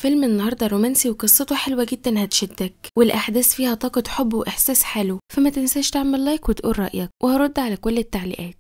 فيلم النهارده رومانسي وقصته حلوة جدا هتشدك، والأحداث فيها طاقة حب وإحساس حلو، فما تنساش تعمل لايك وتقول رأيك وهرد على كل التعليقات.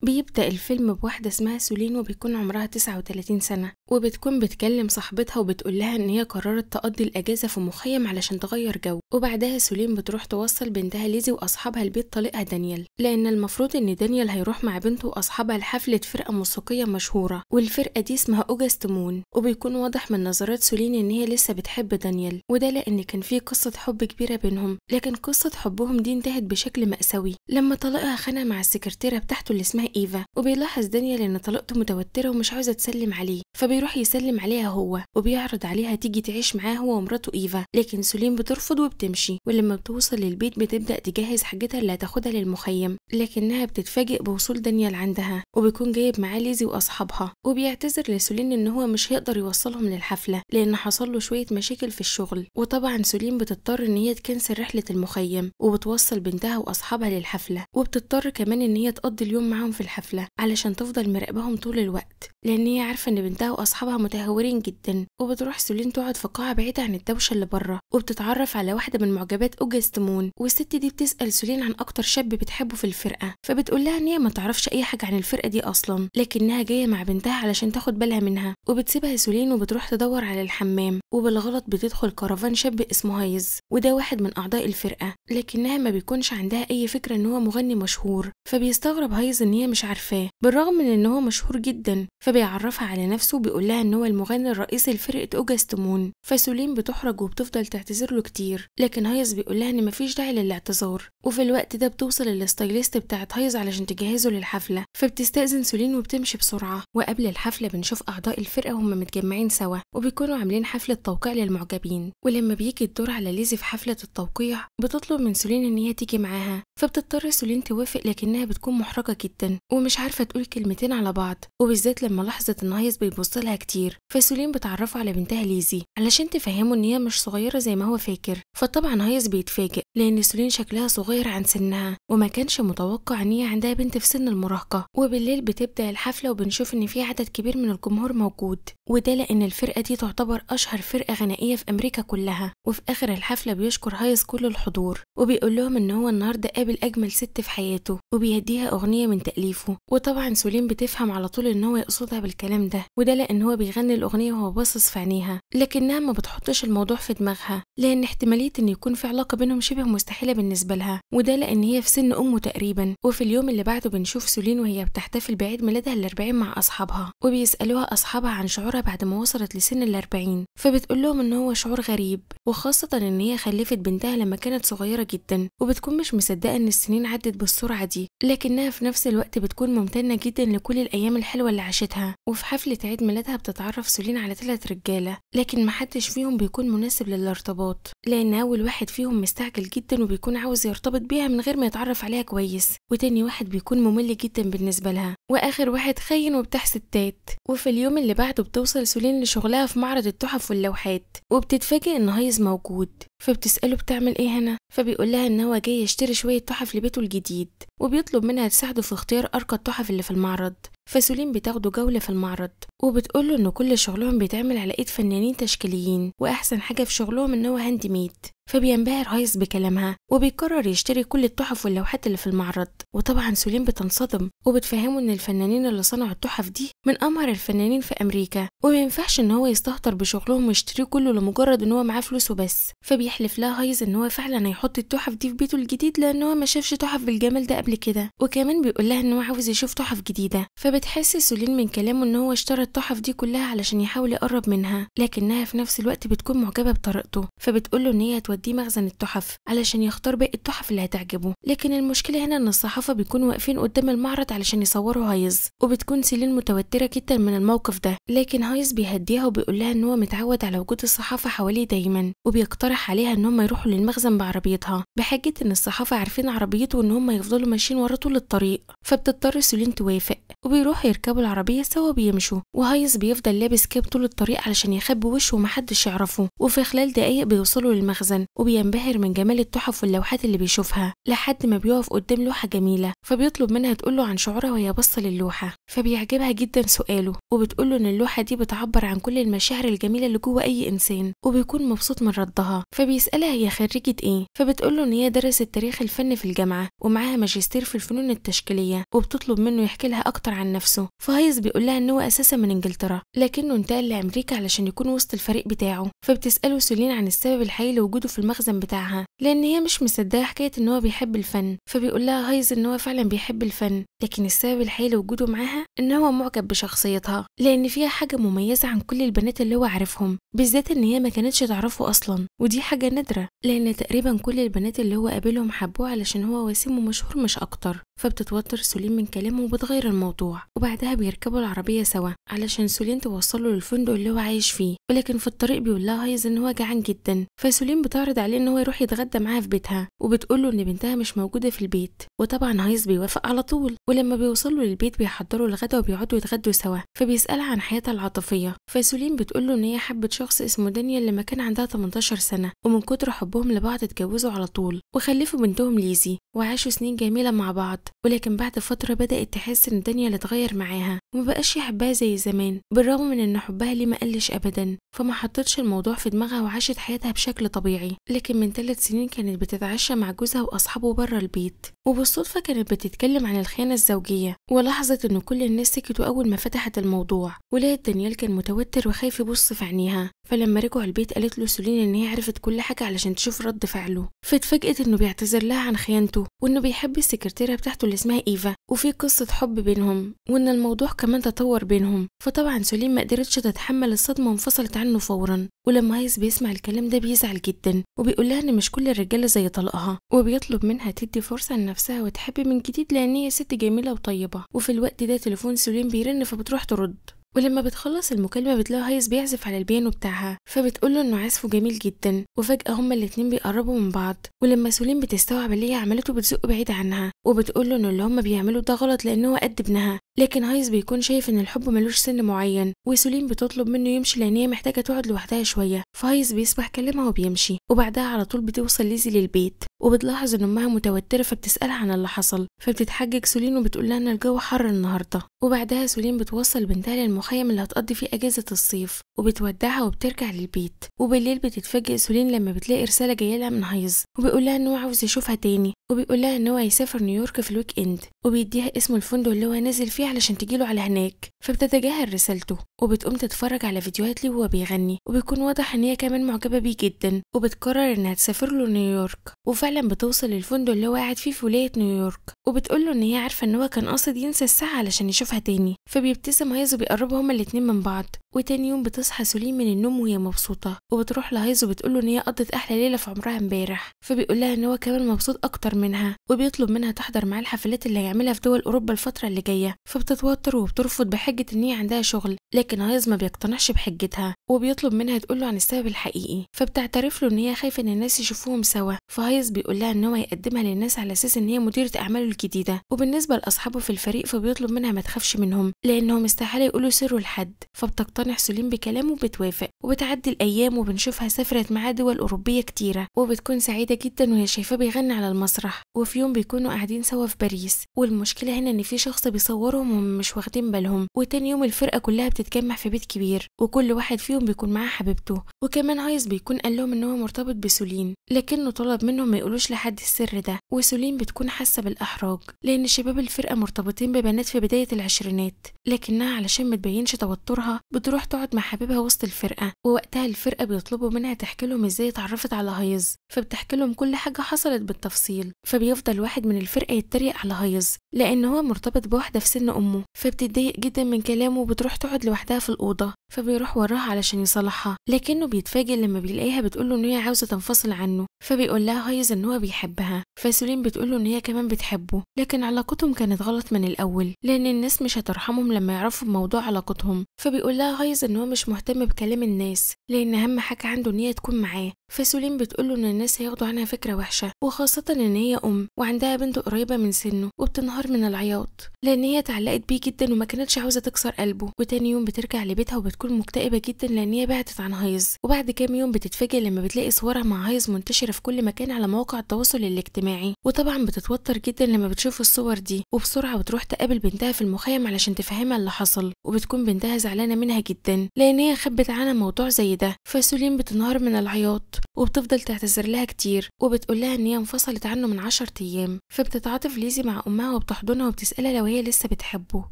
بيبدأ الفيلم بواحدة اسمها سولين وبيكون عمرها 39 سنة، وبتكون بتكلم صاحبتها وبتقول لها ان هي قررت تقضي الأجازة في مخيم علشان تغير جو. وبعدها سولين بتروح توصل بنتها ليزي واصحابها لبيت طليقها دانيال، لان المفروض ان دانيال هيروح مع بنته واصحابها لحفلة فرقة موسيقية مشهورة، والفرقة دي اسمها اوجست مون. وبيكون واضح من نظرات سولين ان هي لسه بتحب دانيال، وده لان كان في قصة حب كبيرة بينهم، لكن قصة حبهم دي انتهت بشكل مأساوي لما طليقها خانق مع السكرتيرة بتاعته اللي اسمها إيفا. وبيلاحظ دانيال ان طليقته متوترة ومش عاوزة تسلم عليه، فبيروح يسلم عليها هو وبيعرض عليها تيجي تعيش معاه هو ومراته إيفا، لكن سولين بترفض وبتمشي. ولما بتوصل للبيت بتبدأ تجهز حاجتها اللي هتاخدها للمخيم، لكنها بتتفاجئ بوصول دانيال عندها، وبيكون جايب معاه ليزي واصحابها. وبيعتذر لسولين ان هو مش هيقدر يوصلهم للحفلة لان حصل له شوية مشاكل في الشغل. وطبعا سولين بتضطر ان هي تكنسل رحلة المخيم وبتوصل بنتها واصحابها للحفلة، وبتضطر كمان ان هي تقضي اليوم معاهم في الحفلة علشان تفضل مراقباهم طول الوقت، لان هي عارفة ان بنتها واصحابها متهورين جدا. وبتروح سولين تقعد في قاعة بعيدة عن الدوشة اللي بره، وبتتعرف على واحدة من معجبات اوجست مون، والست دي بتسأل سولين عن اكتر شاب بتحبه في الفرقة، فبتقول لها ان هي ما تعرفش اي حاجة عن الفرقة دي اصلا، لكنها جاية مع بنتها علشان تاخد بالها منها. وبتسيبها سولين وبتروح تدور على الحمام، وبالغلط بتدخل كرفان شاب اسمه هايز، وده واحد من اعضاء الفرقة، لكنها ما بيكونش عندها اي فكرة ان هو مغني مشهور. فبيستغرب هايز ان هي مش عارفاه بالرغم من ان هو مشهور جدا، فبيعرفها على نفسه وبيقول لها ان هو المغني الرئيسي لفرقة اوجست مون. فسولين بتحرج وبتفضل تعتذر له كتير، لكن هايز بيقول لها ان مفيش داعي للاعتذار. وفي الوقت ده بتوصل الستايليست بتاعت هايز علشان تجهزه للحفلة، فبتستأذن سولين وبتمشي بسرعة. وقبل الحفلة بنشوف أعضاء الفرقة وهم متجمعين سوا وبيكونوا عاملين حفلة توقيع للمعجبين. ولما بيجي الدور على ليزي في حفلة التوقيع بتطلب من سولين ان هي تيجي معاها، فبتضطر سولين توافق، لكنها بتكون محرجة جدا ومش عارفة تقول كلمتين على بعض، وبالذات لما لاحظت ان هايز بيبص لها كتير. فسولين بتعرفه على بنتها ليزي علشان تفهمه ان هي مش صغيرة زي ما هو فاكر. فطبعا هايز بيتفاجئ لان سولين شكلها صغير عن سنها، وما كانش متوقع ان هي عندها بنت في سن المراهقة. وبالليل بتبدأ الحفلة وبنشوف ان في عدد كبير من الجمهور موجود، وده لان الفرقة دي تعتبر اشهر فرقة غنائية في امريكا كلها. وفي اخر الحفلة بيشكر هايز كل الحضور وبيقول لهم ان هو النهارده قابل اجمل ست في حياته، وبيهديها اغنية من تأليفه. وطبعا سولين بتفهم على طول ان هو يقصدها بالكلام ده، وده لان هو بيغني الاغنية وهو باصص في عينيها، لكنها ما بتحطش الموضوع في دماغها لان احتمالية ان يكون في علاقة بينهم شبه مستحيلة بالنسبة لها، وده لان هي في سن امه تقريبا. وفي اليوم اللي بعده بنشوف سولين وهي بتحتفل بعيد ميلادها ال40 مع اصحابها، وبيسألوها اصحابها عن شعورها بعد ما وصلت لسن ال40، فبتقول لهم ان هو شعور غريب، وخاصة ان هي خلفت بنتها لما كانت صغيرة جدا، وبتكون مش مصدقة ان السنين عدت بالسرعة دي، لكنها في نفس الوقت بتكون ممتنة جدا لكل الايام الحلوة اللي عاشتها. وفي حفلة عيد ميلادها بتتعرف سولين على 3 رجالة، لكن محدش فيهم بيكون مناسب للارتباط، لان اول واحد فيهم مستعجل جدا وبيكون عاوز يرتبط بيها من غير ما يتعرف عليها كويس، وتاني واحد بيكون ممل جدا بالنسبة لها، واخر واحد خاين وبتاع ستات. وفي اليوم اللي بعده بتوصل سولين لشغلها في معرض التحف واللوحات، وبتتفاجئ ان هايز موجود، فبتسأله بتعمل ايه هنا، فبيقول لها ان هو جاي يشتري شوية تحف لبيته الجديد، وبيطلب منها تساعده في اختيار ارقى التحف اللي في المعرض. فسولين بتاخده جولة في المعرض وبتقوله ان كل شغلهم بيتعمل على ايد فنانين تشكيليين، واحسن حاجة في شغلهم ان هو هاند ميد. فبينبهر هايز بكلامها وبيقرر يشتري كل التحف واللوحات اللي في المعرض. وطبعا سولين بتنصدم وبتفهمه ان الفنانين اللي صنعوا التحف دي من امهر الفنانين في امريكا، وما ينفعش ان هو يستهتر بشغلهم ويشتريه كله لمجرد ان هو معاه فلوس وبس. فبيحلف لها هايز ان هو فعلا هيحط التحف دي في بيته الجديد لان هو ما شافش تحف بالجمال ده قبل كده، وكمان بيقول لها ان هو عاوز يشوف تحف جديدة. فبتحس سولين من كلامه ان هو اشترى التحف دي كلها علشان يحاول يقرب منها، لكنها في نفس الوقت بتكون معجبة بطريقته، فبتقول له ان هي هتوديه مخزن التحف علشان يختار باقي التحف اللي هتعجبه. لكن المشكلة هنا ان الصحافة بيكونوا واقفين قدام المعرض علشان يصوروا هايز، وبتكون سولين متوترة جدا من الموقف ده، لكن هايز بيهديها وبيقول لها ان هو متعود على وجود الصحافة حواليه دايما، وبيقترح عليها ان هم يروحوا للمخزن بعربيتها بحجة ان الصحافة عارفين عربيته وان هم يفضلوا ماشيين وراه طول الطريق. فبتضطر سولين توافق، وبيروحوا يركبوا العربية سوا وبيمشوا، وهايز بيفضل لابس كاب طول الطريق علشان يخبي وشه ومحدش يعرفه. وفي خلال دقايق بيوصلوا للمخزن وبينبهر من جمال التحف واللوحات اللي بيشوفها لحد ما بيقف قدام لوحة جميلة، فبيطلب منها تقوله عن شعورها وهي باصة للوحة. فبيعجبها جدا سؤاله وبتقوله ان اللوحة دي بتعبر عن كل المشاعر الجميلة اللي جوه اي انسان، وبيكون مبسوط من ردها. فبيسألها هي خريجة ايه، فبتقوله ان هي درست تاريخ الفن في الجامعة ومعاها ماجستير في الفنون التشكيلية، وبتطلب منه يحكي لها اكتر عن نفسه. فهايز بيقول لها ان هو اساسا من انجلترا لكنه انتقل لامريكا علشان يكون وسط الفريق بتاعه. فبتسأله سولين عن السبب الحقيقي لوجوده في المخزن بتاعها، لان هي مش مصدقه حكايه ان هو بيحب الفن. فبيقول لها هايز ان هو فعلا بيحب الفن، لكن السبب الحقيقي لوجوده معاها ان هو معجب بشخصيتها، لان فيها حاجه مميزه عن كل البنات اللي هو عارفهم، بالذات ان هي ما كانتش تعرفه اصلا، ودي حاجه نادره لان تقريبا كل البنات اللي هو قابلهم حبوه علشان هو وسيم ومشهور مش اكتر. فبتتوتر سولين من كلامه وبتغير الموضوع، وبعدها بيركبوا العربيه سوا علشان سولين توصله للفندق اللي هو عايش فيه. ولكن في الطريق بيقول لها هايز ان هو جعان جدا، فسولين بتعرض عليه ان هو يروح يتغدى معاها في بيتها، وبتقول له ان بنتها مش موجوده في البيت. وطبعا هايز بيوافق على طول، ولما بيوصلوا للبيت بيحضروا الغدا وبيقعدوا يتغدوا سوا. فبيسالها عن حياتها العاطفيه، فسولين بتقول له ان هي حبت شخص اسمه دانيال لما كان عندها 18 سنه، ومن كتر حبهم لبعض اتجوزوا على طول وخلفوا بنتهم ليزي وعاشوا سنين جميله مع بعض. ولكن بعد فتره بدات تحس ان دانيال اتغير معاها ومبقاش يحبها زي زمان، بالرغم من ان حبها ليه ما قلش ابدا. فما حطتش الموضوع في دماغها وعاشت حياتها بشكل طبيعي. لكن من 3 سنين كانت بتتعشى مع جوزها واصحابه بره البيت، وبالصدفه كانت بتتكلم عن الخيانه الزوجيه، ولاحظت ان كل الناس سكتوا اول ما فتحت الموضوع. ولقت دانيال كان متوتر وخايف يبص في عينيها. فلما رجعوا البيت قالت له سولين ان هي عرفت كل حاجه علشان تشوف رد فعله. فاتفاجئت انه بيعتذر لها عن خيانته، وانه بيحب السكرتيره بتاعته اللي اسمها ايفا، وفي قصه حب بينهم، وان الموضوع كمان تطور بينهم. فطبعا سولين ما قدرتش تتحمل الصدمه وانفصلت عنه فورا. ولما هايز بيسمع الكلام ده بيزعل جدا، وبيقول لها ان مش كل الرجاله زي طلقها، وبيطلب منها تدي فرصه لنفسها وتحب من جديد لان هي ست جميله وطيبه. وفي الوقت ده تليفون سولين بيرن، فبتروح ترد. ولما بتخلص المكالمة بتلاقي هايز بيعزف على البيانو بتاعها، فبتقوله انه عزفه جميل جدا. وفجأة هما الاتنين بيقربوا من بعض، ولما سولين بتستوعب اللي هي عملته بتزقه بعيد عنها، وبتقوله انه اللي هما بيعملوا ده غلط لانه هو قد ابنها. لكن هايز بيكون شايف ان الحب ملوش سن معين، وسولين بتطلب منه يمشي لان هي محتاجة تقعد لوحدها شوية. فهايز بيسمع كلامها وبيمشي، وبعدها على طول بتوصل ليزي للبيت، وبتلاحظ ان امها متوترة فبتسألها عن اللي حصل. فبتتحجج سولين وبتقول لها ان الجو حر النهارده. وبعدها سولين بتوصل بنتها للمخيم اللي هتقضي فيه اجازة الصيف، وبتودعها وبترجع للبيت. وبالليل بتتفاجئ سولين لما بتلاقي رسالة جايه لها من هايز، وبيقول لها ان هو عاوز يشوفها تاني، وبيقول لها ان هو هيسافر نيويورك في الويك اند، وبيديها اسم الفندق اللي هو نازل فيه علشان تجيله على هناك. فبتتجاهل رسالته وبتقوم تتفرج على فيديوهات ليه وهو بيغني، وبيكون واضح ان هي كمان معجبة بيه جدا، وبتقرر انها تسافر له نيويورك. وفعلا بتوصل للفندق اللي هو قاعد فيه في ولاية نيويورك، وبتقول له ان هي عارفة ان هو كان قاصد ينسى الساعة علشان يشوفها تاني. فبيبتسم هايز وبيقربوا هما الاتنين من بعض. وتاني يوم بتصحى سولين من النوم وهي مبسوطة، وبتروح لهايز وبتقول له ان هي قضت احلى ليلة في عمرها امبارح. فبيقول لها ان هو كمان مبسوط اكتر منها، وبيطلب منها تحضر معاه الحفلات اللي هيعملها في دول اوروبا الفترة اللي جاية. فبتتوتر وبترفض بحجة ان هي عندها شغل، لكن هايز ما بيقتنعش بحجتها، وبيطلب منها تقول له عن السبب الحقيقي. فبتعترف له ان هي خايفة ان الناس يشوفوهم سوا. فهايز بيقول لها ان هو يقدمها للناس على اساس ان هي مديرة اعماله الجديدة، وبالنسبة لاصحابه في الفريق فبيطلب منها ما تخافش منهم لانهم استحالة يقولوا سره لحد. فبتقتنع سولين بكلامه وبتوافق، وبتعدي الايام وبنشوفها سافرت معاه دول اوروبيه كتيره، وبتكون سعيده جدا وهي شايفاه بيغني على المسرح. وفي يوم بيكونوا قاعدين سوا في باريس، والمشكله هنا ان في شخص بيصورهم وهم مش واخدين بالهم. وتاني يوم الفرقه كلها بتتجمع في بيت كبير، وكل واحد فيهم بيكون معاه حبيبته. وكمان هايز بيكون قال لهم ان هو مرتبط بسولين، لكنه طلب منهم ما يقولوش لحد السر ده. وسولين بتكون حاسه بالاحراج لان شباب الفرقه مرتبطين ببنات في بدايه العشرينات، لكنها علشان ما تبينش توترها بتروح تقعد مع حبيبها وسط الفرقه. ووقتها الفرقه بيطلبوا منها تحكي لهم ازاي اتعرفت على هايز، فبتحكي لهم كل حاجه حصلت بالتفصيل. فبيفضل واحد من الفرقه يتريق على هايز لان هو مرتبط بواحده في سن امه، فبتتضايق جدا من كلامه وبتروح تقعد لوحدها في الاوضه. فبيروح وراها علشان يصالحها، لكنه بيتفاجئ لما بيلاقيها بتقوله ان هي عاوزة تنفصل عنه. فبيقول لها هايز ان هو بيحبها، فسولين بتقوله ان هي كمان بتحبه، لكن علاقتهم كانت غلط من الاول لان الناس مش هترحمهم لما يعرفوا بموضوع علاقتهم. فبيقول لها هايز ان هو مش مهتم بكلام الناس لان اهم حاجة عنده ان هي تكون معاه. فسولين بتقوله ان الناس هياخدوا عنها فكرة وحشة، وخاصة ان هي وعندها بنت قريبة من سنه وبتنهار من العياط لان هي اتعلقت بيه جدا وما كانتش عاوزة تكسر قلبه. وتاني يوم بترجع لبيتها وبتكون مكتئبة جدا لان هي بعدت عن هايز. وبعد كام يوم بتتفاجئ لما بتلاقي صورها مع هايز منتشرة في كل مكان على مواقع التواصل الاجتماعي، وطبعا بتتوتر جدا لما بتشوف الصور دي، وبسرعة بتروح تقابل بنتها في المخيم علشان تفهمها اللي حصل. وبتكون بنتها زعلانة منها جدا لان هي خبت عنها موضوع زي ده. فسولين بتنهار من العياط وبتفضل تعتذر لها كتير، وبتقول لها ان هي انفصلت عنه من 10 ايام. فبتتعاطف ليزي مع امها وبتحضنها وبتسالها لو هي لسه بتحبه.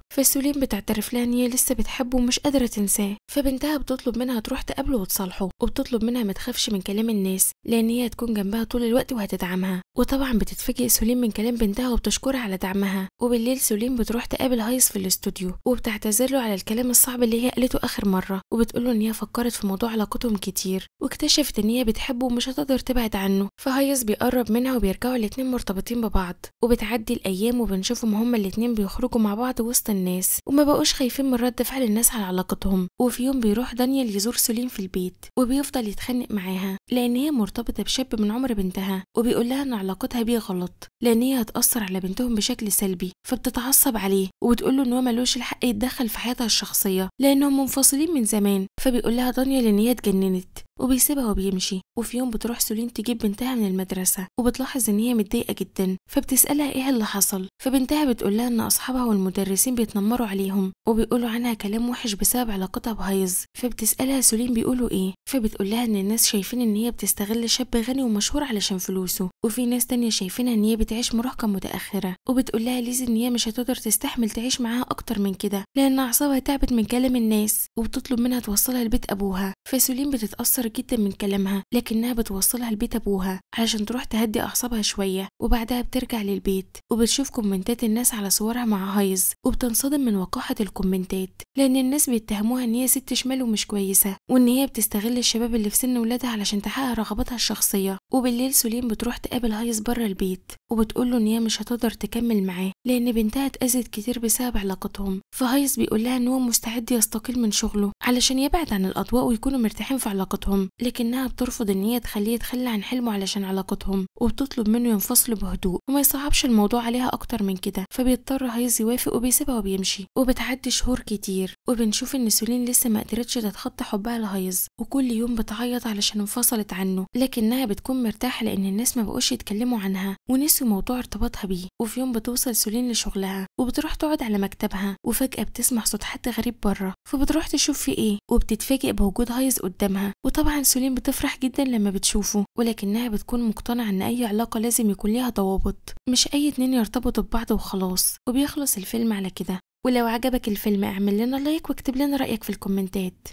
فسولين بتعترف لها ان هي لسه بتحبه ومش قادره تنساه. فبنتها بتطلب منها تروح تقابله وتصالحه، وبتطلب منها ما تخافش من كلام الناس لان هي هتكون جنبها طول الوقت وهتدعمها. وطبعا بتتفاجئ سولين من كلام بنتها وبتشكرها على دعمها. وبالليل سولين بتروح تقابل هايز في الاستوديو وبتعتذر له على الكلام الصعب اللي هي قالته اخر مره، وبتقول له ان هي فكرت في موضوع علاقتهم كتير واكتشفت ان هي بتحبه ومش هتقدر تبعد عنه. فهايز بيقرب منها وبيرجعوا الاتنين مرتبطين ببعض. وبتعدي الايام وبنشوفهم هما الاتنين بيخرجوا مع بعض وسط الناس وما بقوش خايفين من رد فعل الناس على علاقتهم. وفي يوم بيروح دانيال يزور سولين في البيت وبيفضل يتخانق معاها لان هي مرتبطه بشاب من عمر بنتها، وبيقول لها ان علاقتها بيه غلط لان هي هتاثر على بنتهم بشكل سلبي. فبتتعصب عليه وبتقول له ان هو ملوش الحق يتدخل في حياتها الشخصيه لانهم منفصلين من زمان. فبيقول لها دانيال ان هي اتجننت وبيسيبها وبيمشي. وفي يوم بتروح سولين تجيب بنتها من المدرسة وبتلاحظ ان هي متضايقة جدا، فبتسألها ايه اللي حصل. فبنتها بتقول لها ان اصحابها والمدرسين بيتنمروا عليهم وبيقولوا عنها كلام وحش بسبب علاقتها بهايز. فبتسألها سولين بيقولوا ايه. فبتقول لها ان الناس شايفين ان هي بتستغل شاب غني ومشهور علشان فلوسه، وفي ناس تانية شايفينها ان هي بتعيش مراهقة متأخرة. وبتقول لها ليزي ان هي مش هتقدر تستحمل تعيش معاها اكتر من كده لان اعصابها تعبت من كلام الناس، وبتطلب منها توصلها لبيت ابوها. فسولين بتتأثر جدا من كلامها لكنها بتوصلها لبيت ابوها علشان تروح تهدي اعصابها شويه. وبعدها بترجع للبيت وبتشوف كومنتات الناس على صورها مع هايز، وبتنصدم من وقاحه الكومنتات لان الناس بيتهموها ان هي ست شمال ومش كويسه وان هي بتستغل الشباب اللي في سن ولادها علشان تحقق رغباتها الشخصيه. وبالليل سولين بتروح تقابل هايز بره البيت وبتقول له ان هي مش هتقدر تكمل معاه لان بنتها اتأذت كتير بسبب علاقتهم. فهايز بيقول لها ان هو مستعد يستقيل من شغله علشان يبعد عن الاضواء ويكونوا مرتاحين في علاقتهم، لكنها بترفض ان هي تخليه يتخلى عن حلمه علشان علاقتهم، وبتطلب منه ينفصلوا بهدوء وما يصعبش الموضوع عليها اكتر من كده. فبيضطر هايز يوافق وبيسيبها وبيمشي. وبتعدي شهور كتير وبنشوف ان سولين لسه ما قدرتش تتخطى حبها لهايز، وكل يوم بتعيط علشان انفصلت عنه، لكنها بتكون مرتاحه لان الناس ما بقوش يتكلموا عنها ونسوا موضوع ارتباطها بيه. وفي يوم بتوصل سولين لشغلها وبتروح تقعد على مكتبها وفجأة بتسمع صوت حد غريب بره، فبتروح تشوف في ايه وبتتفاجئ بوجود هايز قدامها. وطبعا سولين بتفرح جدا لما بتشوفه، ولكنها بتكون مقتنعة ان اي علاقة لازم يكون ليها ضوابط، مش اي اتنين يرتبطوا ببعض وخلاص. وبيخلص الفيلم على كده. ولو عجبك الفيلم اعمل لنا لايك واكتب لنا رأيك في الكومنتات.